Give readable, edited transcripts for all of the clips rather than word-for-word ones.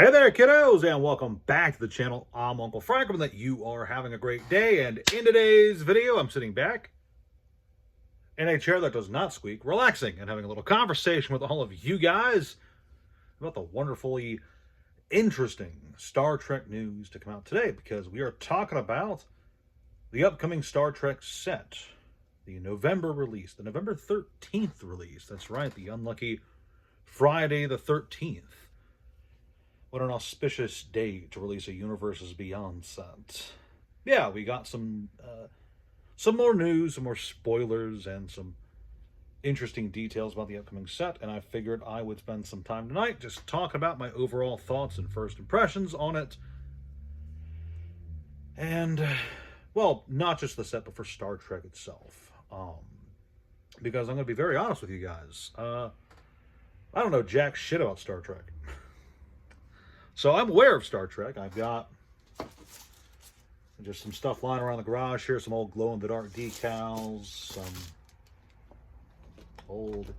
Hey there, kiddos, and welcome back to the channel. I'm Uncle Frank, and that you are having a great day. And in today's video, I'm sitting back in a chair that does not squeak, relaxing and having a little conversation with all of you guys about the wonderfully interesting Star Trek news to come out today, because we are talking about the upcoming Star Trek set, the November release, the November 13th release. That's right, the unlucky Friday the 13th. What an auspicious day to release a Universes Beyond set. Yeah, we got some more news, some more spoilers, and some interesting details about the upcoming set, and I figured I would spend some time tonight just talking about my overall thoughts and first impressions on it. And, well, not just the set, but for Star Trek itself. Because I'm going to be very honest with you guys. I don't know jack shit about Star Trek. So I'm aware of Star Trek. I've got just some stuff lying around the garage here, some old glow-in-the-dark decals, some old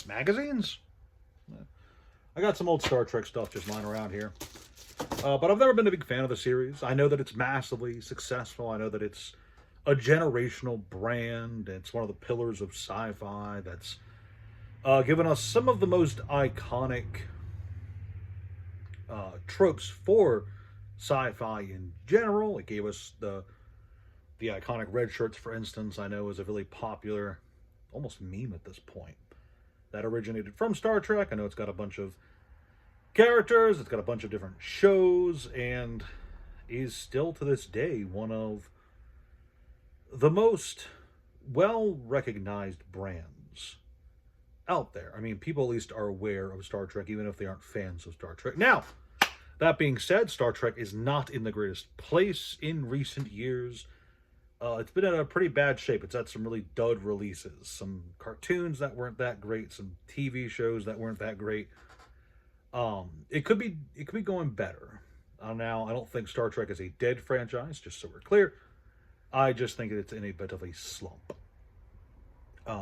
magazines. I got some old Star Trek stuff just lying around here. But I've never been a big fan of the series. I know that it's massively successful. I know that it's a generational brand. It's one of the pillars of sci-fi that's given us some of the most iconic tropes for sci-fi in general. It gave us the iconic red shirts, for instance. I know is a really popular, almost meme at this point, that originated from Star Trek. I know it's got a bunch of characters, it's got a bunch of different shows, and is still to this day one of the most well-recognized brands out there. I mean, people at least are aware of Star Trek, even if they aren't fans of Star Trek. Now, that being said, Star Trek is not in the greatest place in recent years. It's been in a pretty bad shape. It's had some really dud releases, some cartoons that weren't that great, some TV shows that weren't that great. It could be going better. Now, I don't think Star Trek is a dead franchise, just so we're clear. I just think it's in a bit of a slump.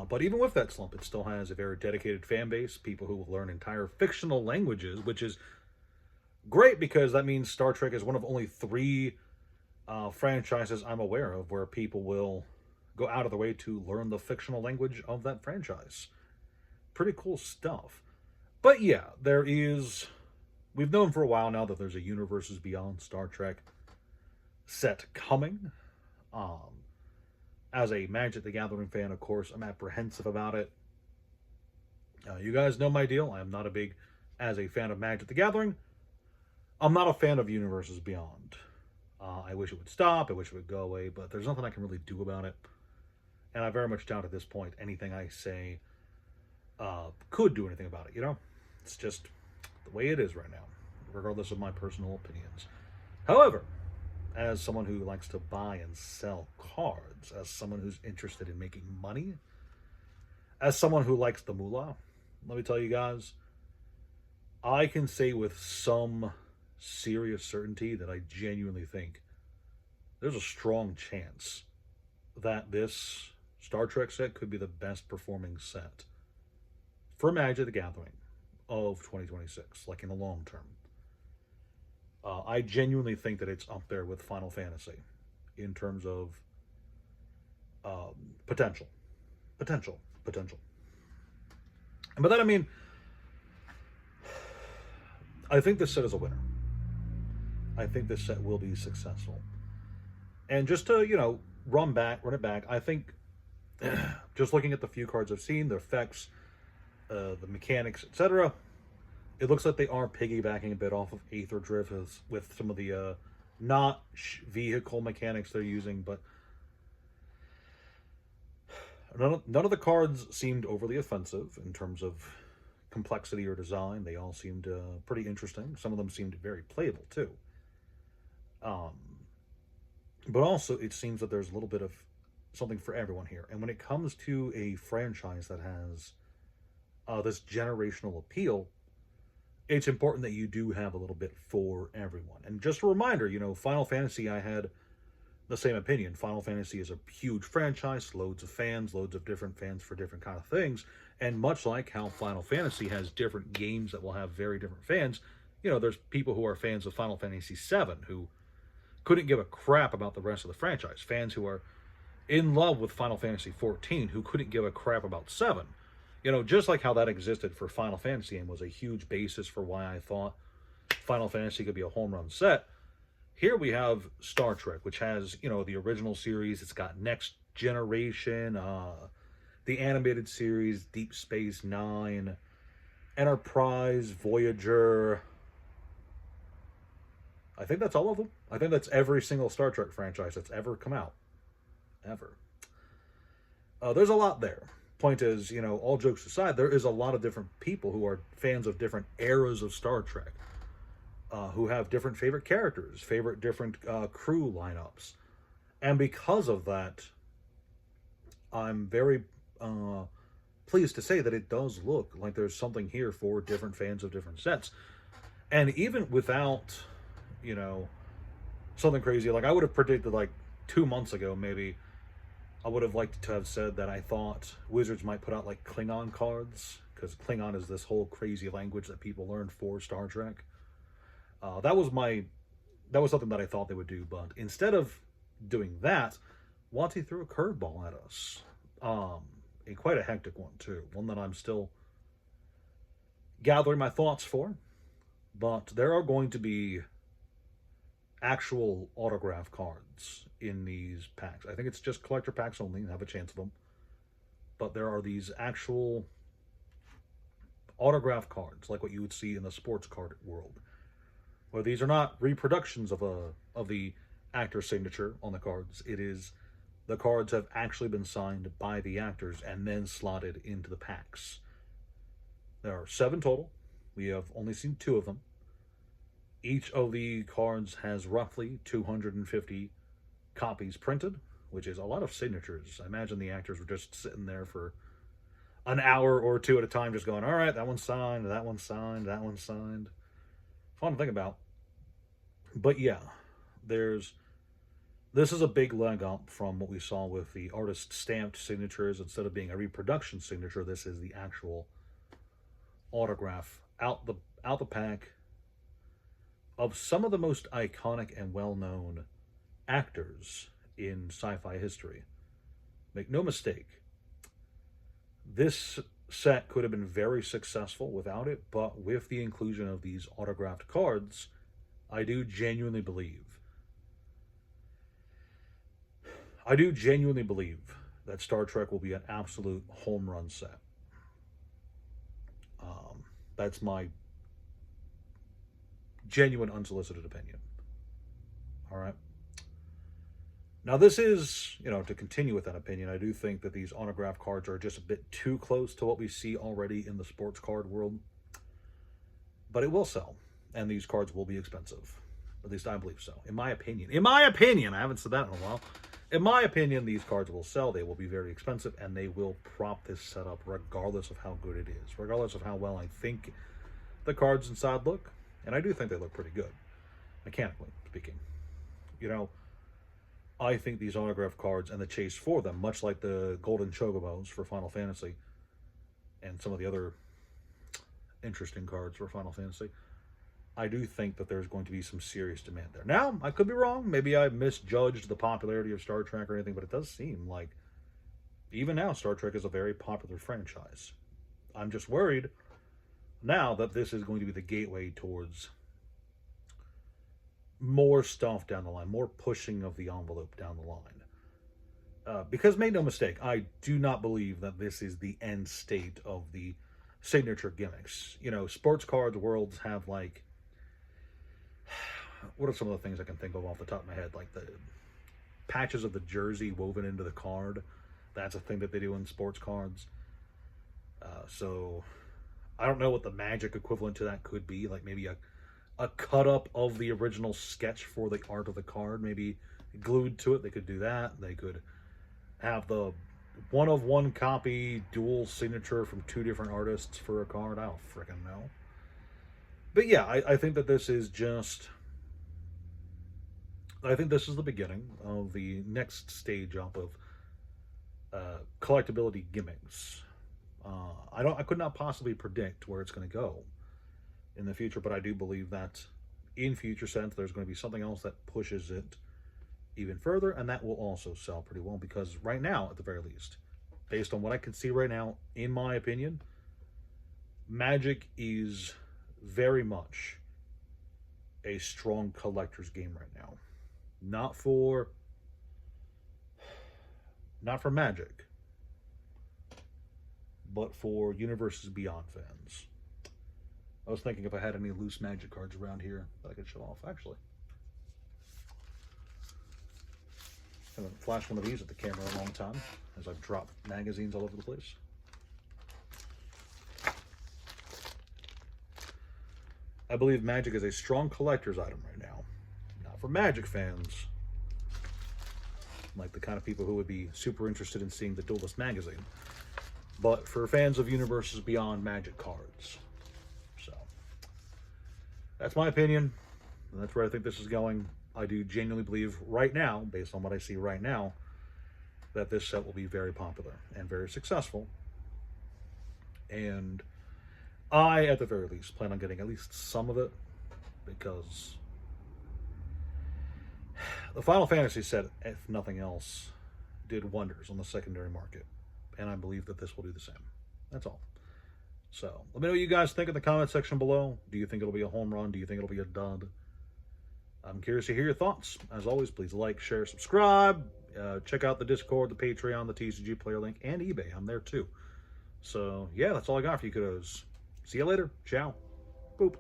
But even with that slump, it still has a very dedicated fan base, people who will learn entire fictional languages, which is great because that means Star Trek is one of only 3 franchises I'm aware of where people will go out of their way to learn the fictional language of that franchise. Pretty cool stuff. But yeah, we've known for a while now that there's a Universes Beyond Star Trek set coming. As a Magic the Gathering fan, of course, I'm apprehensive about it. You guys know my deal. I am not as a fan of Magic the Gathering, I'm not a fan of Universes Beyond. I wish it would stop. I wish it would go away, but there's nothing I can really do about it. And I very much doubt at this point anything I say could do anything about it, you know? It's just the way it is right now, regardless of my personal opinions. However, as someone who likes to buy and sell cards, as someone who's interested in making money, as someone who likes the moolah, let me tell you guys, I can say with some serious certainty that I genuinely think there's a strong chance that this Star Trek set could be the best performing set for Magic the Gathering of 2026, like in the long term. I genuinely think that it's up there with Final Fantasy in terms of potential. And by that I mean, I think this set is a winner. I think this set will be successful. And just to, run it back, I think just looking at the few cards I've seen, the effects, the mechanics, etc., it looks like they are piggybacking a bit off of Aether Drift with some of the not vehicle mechanics they're using, but none of the cards seemed overly offensive in terms of complexity or design. They all seemed pretty interesting. Some of them seemed very playable too. But also it seems that there's a little bit of something for everyone here. And when it comes to a franchise that has this generational appeal, it's important that you do have a little bit for everyone. And just a reminder, Final Fantasy, I had the same opinion. Final Fantasy is a huge franchise, loads of fans, loads of different fans for different kind of things. And much like how Final Fantasy has different games that will have very different fans, there's people who are fans of Final Fantasy VII who couldn't give a crap about the rest of the franchise. Fans who are in love with Final Fantasy XIV who couldn't give a crap about 7. Just like how that existed for Final Fantasy and was a huge basis for why I thought Final Fantasy could be a home run set. Here we have Star Trek, which has, the original series. It's got Next Generation, the animated series, Deep Space Nine, Enterprise, Voyager. I think that's all of them. I think that's every single Star Trek franchise that's ever come out. Ever. There's a lot there. Point is, all jokes aside, there is a lot of different people who are fans of different eras of Star Trek, who have different favorite characters, favorite different crew lineups. And because of that, I'm very pleased to say that it does look like there's something here for different fans of different sets. And even without, something crazy, like I would have predicted like 2 months ago, maybe, I would have liked to have said that I thought Wizards might put out like Klingon cards, because Klingon is this whole crazy language that people learned for Star Trek. That was something that I thought they would do, but instead of doing that, Wanty threw a curveball at us. And quite a hectic one too. One that I'm still gathering my thoughts for. But there are going to be actual autograph cards in these packs. I think it's just collector packs only, have a chance of them. But there are these actual autograph cards, like what you would see in the sports card world, where these are not reproductions of the actor's signature on the cards. It is the cards have actually been signed by the actors and then slotted into the packs. There are 7 total. We have only seen 2 of them. Each of the cards has roughly 250 copies printed, which is a lot of signatures. I imagine the actors were just sitting there for an hour or 2 at a time, just going, all right, that one's signed, that one's signed, that one's signed. Fun to think about. But yeah, this is a big leg up from what we saw with the artist stamped signatures. Instead of being a reproduction signature, this is the actual autograph out the pack of some of the most iconic and well-known actors in sci-fi history. Make no mistake, this set could have been very successful without it, but with the inclusion of these autographed cards, I do genuinely believe that Star Trek will be an absolute home run set. That's my genuine, unsolicited opinion. All right. Now, this is, to continue with that opinion, I do think that these autograph cards are just a bit too close to what we see already in the sports card world. But it will sell, and these cards will be expensive. At least I believe so. In my opinion, I haven't said that in a while. In my opinion, these cards will sell. They will be very expensive, and they will prop this setup regardless of how good it is, regardless of how well I think the cards inside look. And I do think they look pretty good, mechanically speaking. I think these autograph cards and the chase for them, much like the Golden Chocobos for Final Fantasy and some of the other interesting cards for Final Fantasy, I do think that there's going to be some serious demand there. Now, I could be wrong. Maybe I misjudged the popularity of Star Trek or anything, but it does seem like even now Star Trek is a very popular franchise. I'm just worried now that this is going to be the gateway towards more stuff down the line, more pushing of the envelope down the line. Because make no mistake, I do not believe that this is the end state of the signature gimmicks. Sports cards worlds have like, what are some of the things I can think of off the top of my head? Like the patches of the jersey woven into the card. That's a thing that they do in sports cards. So I don't know what the Magic equivalent to that could be. Like maybe a cut up of the original sketch for the art of the card, maybe glued to it. They could do that. They could have the one-of-one copy dual signature from 2 different artists for a card. I don't freaking know. But yeah, I think that this is just... I think this is the beginning of the next stage up of collectability gimmicks. I could not possibly predict where it's going to go in the future, but I do believe that in future sense, there's going to be something else that pushes it even further, and that will also sell pretty well, because right now, at the very least, based on what I can see right now, in my opinion, Magic is very much a strong collector's game right now. Not for Magic, but for Universes Beyond fans. I was thinking if I had any loose Magic cards around here that I could show off. Actually, I haven't flashed one of these at the camera in a long time, as I've dropped magazines all over the place. I believe Magic is a strong collector's item right now. Not for Magic fans, like the kind of people who would be super interested in seeing the Duelist magazine, but for fans of Universes Beyond Magic cards. So, that's my opinion, and that's where I think this is going. I do genuinely believe right now, based on what I see right now, that this set will be very popular and very successful. And I, at the very least, plan on getting at least some of it, because the Final Fantasy set, if nothing else, did wonders on the secondary market, and I believe that this will do the same. That's all. So, let me know what you guys think in the comment section below. Do you think it'll be a home run? Do you think it'll be a dud? I'm curious to hear your thoughts. As always, please like, share, subscribe. Check out the Discord, the Patreon, the TCG player link, and eBay. I'm there too. So, yeah, that's all I got for you kiddos. See you later. Ciao.